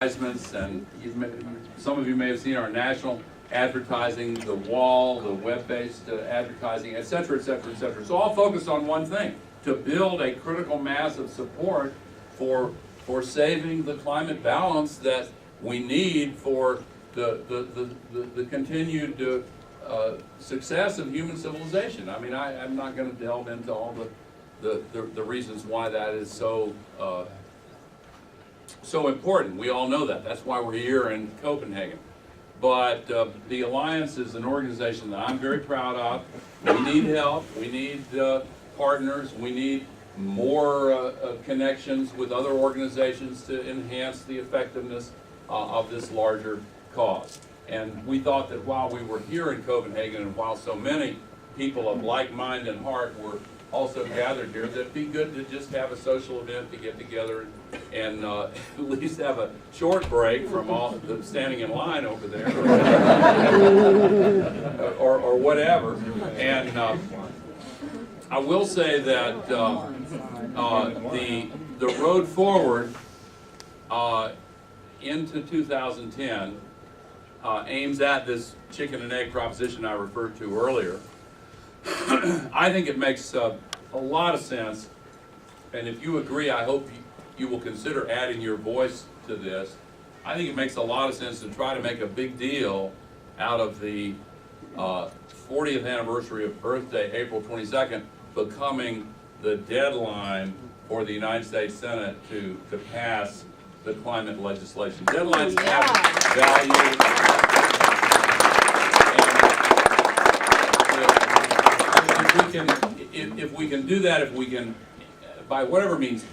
advertisements, and some of you may have seen our national advertising, the wall, the web-based advertising, et cetera, et cetera, et cetera. So all focused on one thing: to build a critical mass of support for saving the climate balance that we need for the continued success of human civilization. I mean, I'm not going to delve into all the reasons why that is so important. We all know that. That's why we're here in Copenhagen. But the Alliance is an organization that I'm very proud of. We need help. We need partners. We need more connections with other organizations to enhance the effectiveness of this larger cause. And we thought that while we were here in Copenhagen, and while so many people of like mind and heart were also gathered here, that it'd be good to just have a social event to get together and at least have a short break from all the standing in line over there, or whatever. And I will say that the road forward into 2010 aims at this chicken and egg proposition I referred to earlier. I think it makes a lot of sense, and if you agree, I hope you will consider adding your voice to this. I think it makes a lot of sense to try to make a big deal out of the 40th anniversary of Earth Day, April 22nd, becoming the deadline for the United States Senate to pass the climate legislation. Deadlines have value. If we can do that, if we can, by whatever means,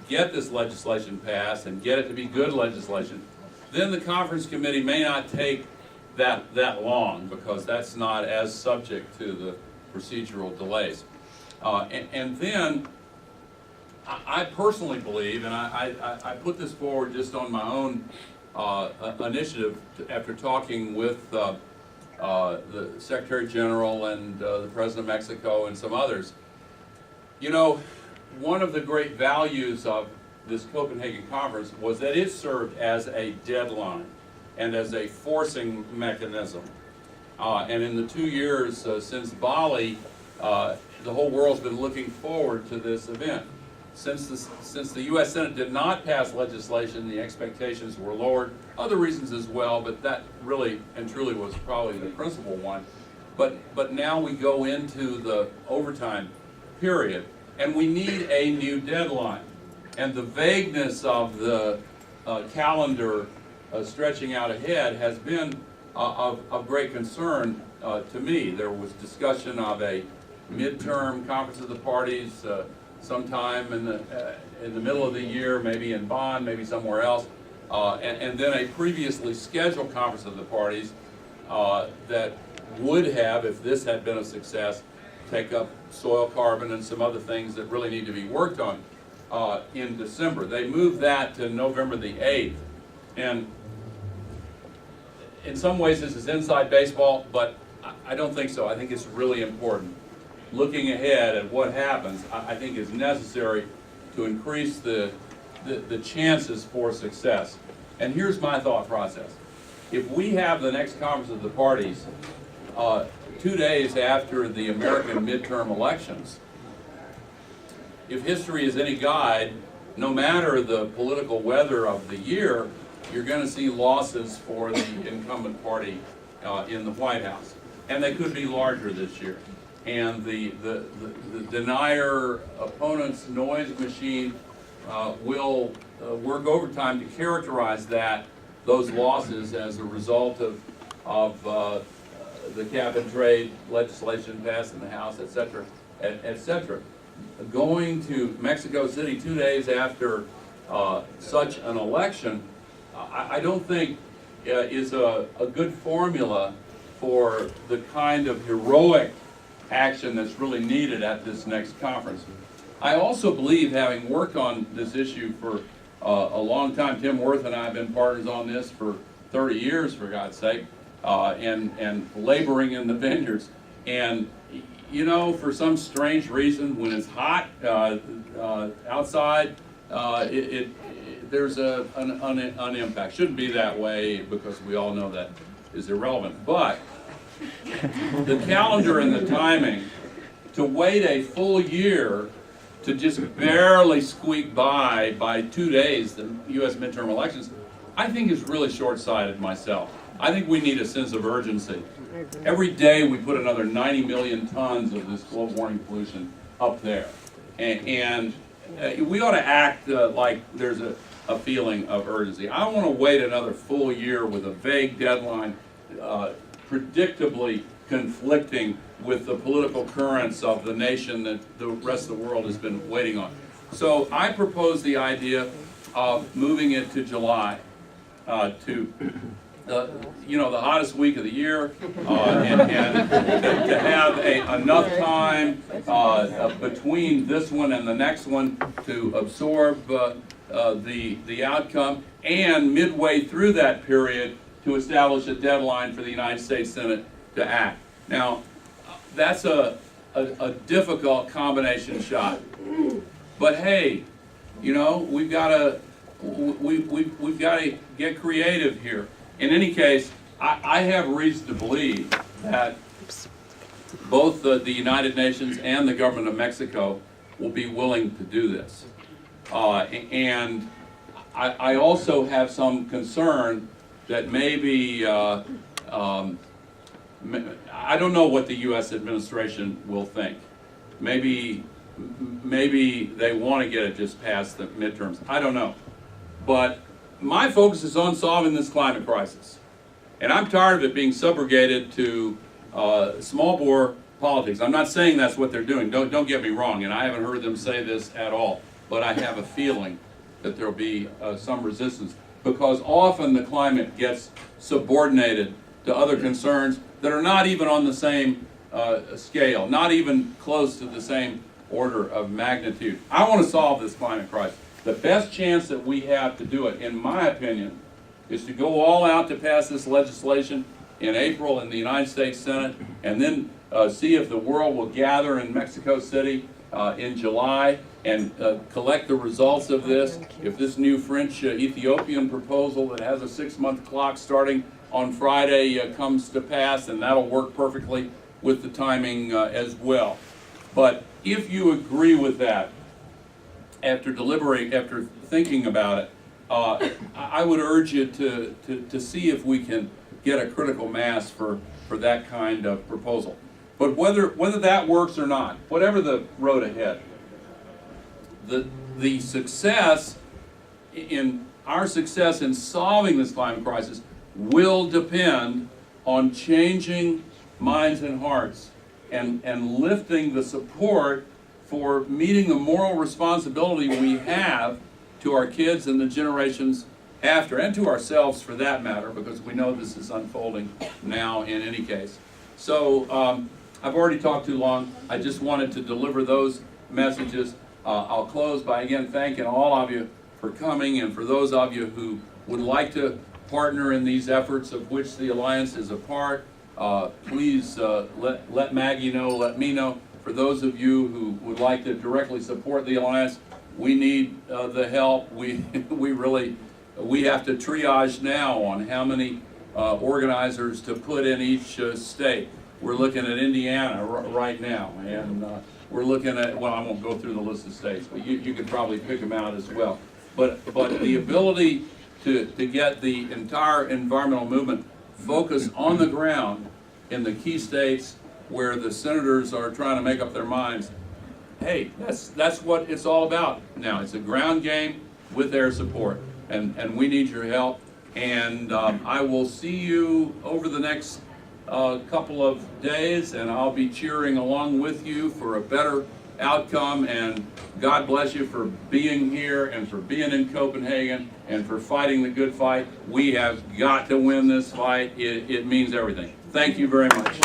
get this legislation passed and get it to be good legislation, then the conference committee may not take that long, because that's not as subject to the procedural delays. And then I personally believe, and I put this forward just on my own initiative after talking with the Secretary General and the President of Mexico and some others. You know, one of the great values of this Copenhagen conference was that it served as a deadline and as a forcing mechanism. And in the 2 years since Bali, the whole world's been looking forward to this event. Since the U.S. Senate did not pass legislation, the expectations were lowered. Other reasons as well, but that really and truly was probably the principal one. But now we go into the overtime period, and we need a new deadline. And the vagueness of the calendar stretching out ahead has been of great concern to me. There was discussion of a midterm conference of the parties sometime in the middle of the year, maybe in Bonn, maybe somewhere else, and then a previously scheduled conference of the parties that would have, if this had been a success, take up soil carbon and some other things that really need to be worked on in December. They moved that to November the 8th, and in some ways this is inside baseball, but I don't think so. I think it's really important. Looking ahead at what happens, I think is necessary to increase the chances for success. And here's my thought process. If we have the next conference of the parties 2 days after the American midterm elections, if history is any guide, no matter the political weather of the year, you're going to see losses for the incumbent party in the White House. And they could be larger this year. And the denier opponent's noise machine will work overtime to characterize those losses as a result of the cap and trade legislation passed in the House, et cetera, et cetera. Going to Mexico City 2 days after such an election, I don't think is a good formula for the kind of heroic action that's really needed at this next conference. I also believe, having worked on this issue for a long time, Tim Worth and I have been partners on this for 30 years, for God's sake, and laboring in the vineyards. And you know, for some strange reason, when it's hot outside, there's an impact. Shouldn't be that way because we all know that is irrelevant. But the calendar and the timing to wait a full year to just barely squeak by 2 days the U.S. midterm elections, I think is really short-sighted myself. I think we need a sense of urgency. Every day we put another 90 million tons of this global warming pollution up there. And we ought to act like there's a feeling of urgency. I don't want to wait another full year with a vague deadline, predictably conflicting with the political currents of the nation that the rest of the world has been waiting on. So I propose the idea of moving it to July, to the hottest week of the year, and to have enough time between this one and the next one to absorb the outcome, and midway through that period to establish a deadline for the United States Senate to act. Now, that's a difficult combination shot, but hey, we've got to get creative here. In any case, I have reason to believe that both the United Nations and the government of Mexico will be willing to do this. And I also have some concern that maybe, I don't know what the U.S. administration will think. Maybe they want to get it just past the midterms. I don't know. But my focus is on solving this climate crisis. And I'm tired of it being subrogated to small bore politics. I'm not saying that's what they're doing. Don't get me wrong, and I haven't heard them say this at all. But I have a feeling that there'll be some resistance, because often the climate gets subordinated to other concerns that are not even on the same scale, not even close to the same order of magnitude. I want to solve this climate crisis. The best chance that we have to do it, in my opinion, is to go all out to pass this legislation in April in the United States Senate, and then see if the world will gather in Mexico City in July and collect the results of this. If this new French-Ethiopian proposal that has a 6-month clock starting on Friday comes to pass, and that'll work perfectly with the timing as well. But if you agree with that, after thinking about it, I would urge you to see if we can get a critical mass for that kind of proposal. But whether that works or not, whatever the road ahead, the success in our success in solving this climate crisis will depend on changing minds and hearts and lifting the support for meeting the moral responsibility we have to our kids and the generations after, and to ourselves for that matter, because we know this is unfolding now in any case. So I've already talked too long. I just wanted to deliver those messages. I'll close by again thanking all of you for coming, and for those of you who would like to partner in these efforts of which the Alliance is a part, please let Maggie know, let me know. For those of you who would like to directly support the Alliance, we need the help. We have to triage now on how many organizers to put in each state. We're looking at Indiana right now, and we're looking at, well, I won't go through the list of states, but you can probably pick them out as well. But the ability to get the entire environmental movement focused on the ground in the key states where the senators are trying to make up their minds, hey, that's what it's all about now. It's a ground game with their support, and we need your help. And I will see you over the next couple of days, and I'll be cheering along with you for a better outcome. And God bless you for being here and for being in Copenhagen and for fighting the good fight. We have got to win this fight. It means everything. Thank you very much.